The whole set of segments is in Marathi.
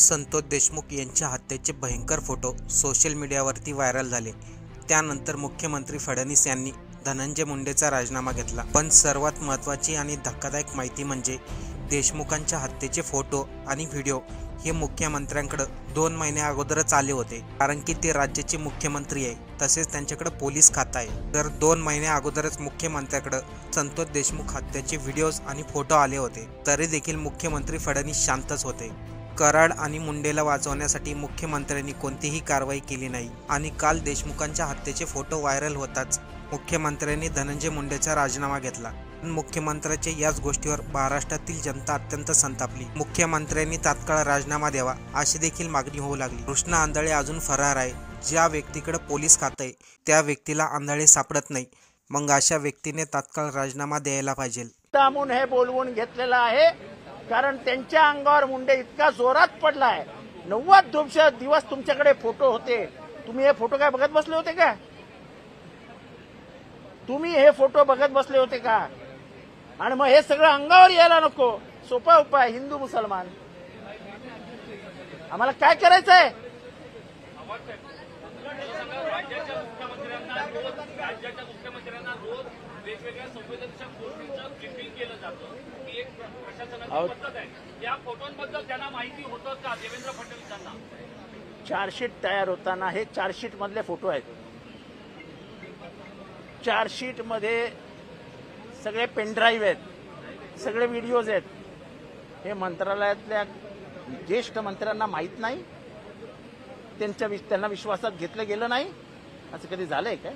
संतोष देशमुख यांच्या हत्येचे भयंकर फोटो सोशल मीडियावरती व्हायरल झाले। त्यानंतर मुख्यमंत्री फडणवीस यांनी धनंजय मुंडेचा राजीनामा घेतला। पण सर्वात महत्त्वाची आणि धक्कादायक माहिती म्हणजे देशमुखांच्या हत्येचे फोटो आणि व्हिडिओ हे मुख्यमंत्र्यांकडे 2 महिने अगोदरच आले होते, कारण की ते राज्याचे मुख्यमंत्री आहे, तसेच त्यांच्याकडे पोलीस खातं आहे। तर 2 महिने अगोदरच मुख्यमंत्र्यांकडे संतोष देशमुख हत्येचे व्हिडिओज आणि फोटो आले होते, तरी देखील मुख्यमंत्री फडणवीस शांतच होते। कराड आणि मुंडेला वाचवण्यासाठी मुख्यमंत्र्यांनी कोणतीही कारवाई केली नाही आणि काल देशमुखांच्या हत्येचे फोटो व्हायरल होताच मुख्यमंत्र्यांनी धनंजय मुंडेचा राजीनामा घेतला। मुख्यमंत्र्यांच्या याच गोष्टीवर महाराष्ट्रातील जनता अत्यंत संतापली। मुख्यमंत्र्यांनी तात्काळ राजीनामा द्यावा अशी देखील मागणी होऊ लागली। कृष्णा आंधळे अजून फरार आहे। ज्या व्यक्तीकडे पोलीस खातं आहे त्या व्यक्तीला आंधळे सापडत नाही, मग अशा व्यक्तीने तात्काळ राजीनामा द्यायला पाहिजे। दामून हे बोलवून घेतलेलं आहे, कारण त्यांच्या अंगावर मुंडे इतका जोरात पडलाय। 90 दिवस तुमच्याकडे फोटो होते, तुम्ही हे फोटो काय बघत बसले होते का? तुम्ही हे फोटो बघत बसले होते का? आणि मग हे सगळं अंगावर यायला नको? सोपा उपाय, हिंदू मुसलमान। आम्हाला काय करायचंय? राज्याच्या मुख्यमंत्र्यांना रोज वेगवेगळ्या संवेदनशील गोष्टींचं ब्रीफिंग केलं जातं, ही एक प्रशासनाची पद्धत आहे। या फोटोंबद्दल त्यांना माहिती होतं का देवेंद्र फडणवीसांना? चार्जशीट तयार होताना हे चार्जशीट मधले फोटो आहेत। चार्जशीट मध्ये सगळे पेनड्राईव्ह आहेत, सगळे व्हिडिओज आहेत। हे मंत्रालयातल्या ज्येष्ठ मंत्र्यांना माहित नाही, त्यांना विश्वासात घेतलं गेलं नाही? असं कधी झालंय काय?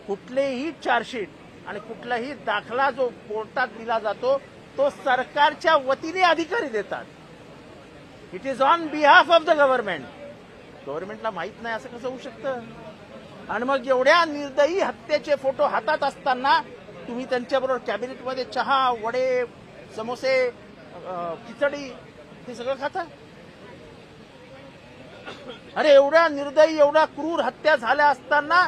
कुठलेही चार्जशीट आणि कुठलाही दाखला जो कोर्टात दिला जातो तो सरकारच्या वतीने अधिकारी देतात। It is on behalf of the government. गव्हर्नमेंटला माहित नाही असं कसं होऊ शकतं? आणि मग एवढ्या निर्दयी हत्येचे फोटो हातात असताना तुम्ही त्यांच्याबरोबर कॅबिनेटमध्ये चहा, वडे, समोसे, खिचडी हे सगळं खाता? अरे एवढ्या निर्दयी, एवढ्या क्रूर हत्या झाल्या असताना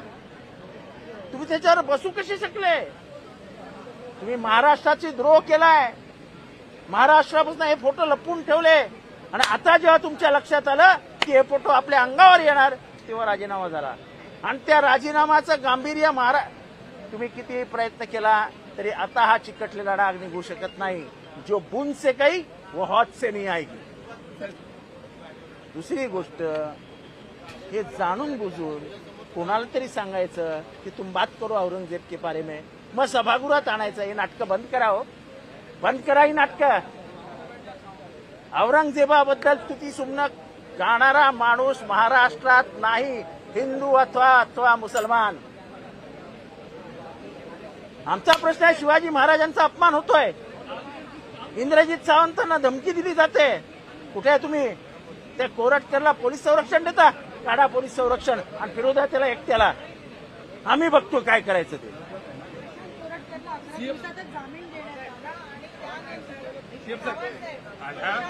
तुम्ही त्याच्यावर बसू कसे शकले? तुम्ही महाराष्ट्राची द्रोह केलाय। महाराष्ट्रापासून हे फोटो लपवून ठेवले आणि आता जेव्हा तुमच्या लक्षात आलं की हे फोटो आपल्या अंगावर येणार तेव्हा राजीनामा झाला। आणि त्या राजीनामाचं गांभीर्य तुम्ही किती प्रयत्न केला तरी आता हा चिकटलेला डाग निघू शकत नाही। जो बूंद से गई वो हौद से नहीं आएगी। दुसरी गोष्ट, हे जाणून बुजून कोणाला तरी सांगायचं की तुम बात करो औरंगजेब के बारे में, मग सभागृहात आणायचं। हे नाटकं बंद करा हो, बंद करा ही नाटकं। औरंगजेबाबद्दल स्तुती सुमन गाणारा माणूस महाराष्ट्रात नाही, हिंदू अथवा मुसलमान। आमचा प्रश्न आहे, शिवाजी महाराजांचा अपमान होतोय, इंद्रजित सावंतांना धमकी दिली जाते, कुठे आहे तुम्ही? त्या कोरटकरला पोलीस संरक्षण देता, काढा पोलीस संरक्षण आणि फिरू द्या त्याला एकट्याला। आम्ही बघतो काय करायचं ते।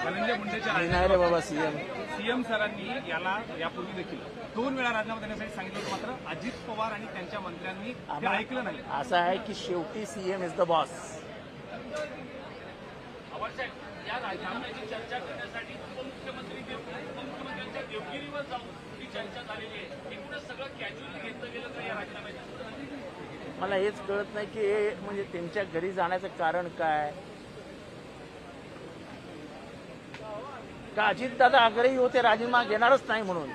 धनंजय मुंडेच्या नाही रे बाबा, सीएम सरांनी याला यापूर्वी देखील 2 वेळा राजीनामा देण्यासाठी सांगितलं होतं, मात्र अजित पवार आणि त्यांच्या मंत्र्यांनी ते ऐकलं नाही। असं आहे की शेवटी सीएम इज द बॉस। या राजीनाम्याची चर्चा करण्यासाठी उपमुख्यमंत्र्यांच्या देवगिरीवर जाऊन ही चर्चा झालेली आहे। एकूणच सगळं कॅज्युअली घेतलं गेलं का या राजीनाम्याच्या? मला हेच कळत नाही की म्हणजे त्यांच्या घरी जाण्याचं कारण काय? का अजितदादा आग्रही होते राजीनामा घेणारच नाही म्हणून?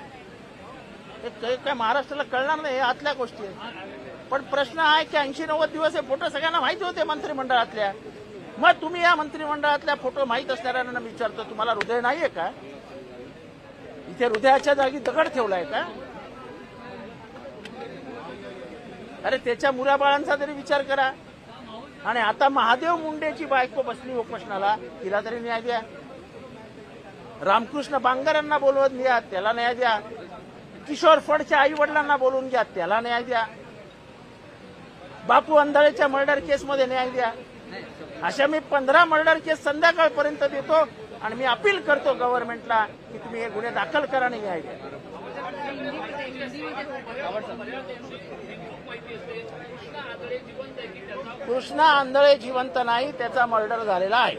हे काय महाराष्ट्राला कळणार नाही, आतल्या गोष्टी आहेत। पण प्रश्न आहे की 80-90 दिवस हे फोटो सगळ्यांना माहिती होते मंत्रिमंडळातल्या। मग तुम्ही या मंत्रिमंडळातल्या फोटो माहीत असणाऱ्यांना विचारतो, तुम्हाला हृदय नाहीये का? इथे हृदयाच्या जागी दगड ठेवलाय का? अरे त्याच्या मुलाबाळांचा तरी विचार करा। आणि आता महादेव मुंडेची बायको बसली उपोषणाला, तिला तरी न्याय द्या। रामकृष्ण बांगरांना बोलवून घ्या, त्याला न्याय द्या। किशोर फडच्या आई वडिलांना बोलवून घ्या, त्याला न्याय द्या। बापू अंधाळेच्या मर्डर केसमध्ये न्याय द्या। अशा मी 15 मर्डर केस संध्याकाळपर्यंत देतो आणि मी अपील करतो गव्हर्नमेंटला की तुम्ही हे गुन्हे दाखल करा आणि न्याय द्या। कृष्णा आंधळे जिवंत नाही, त्याचा मर्डर झालेला आहे।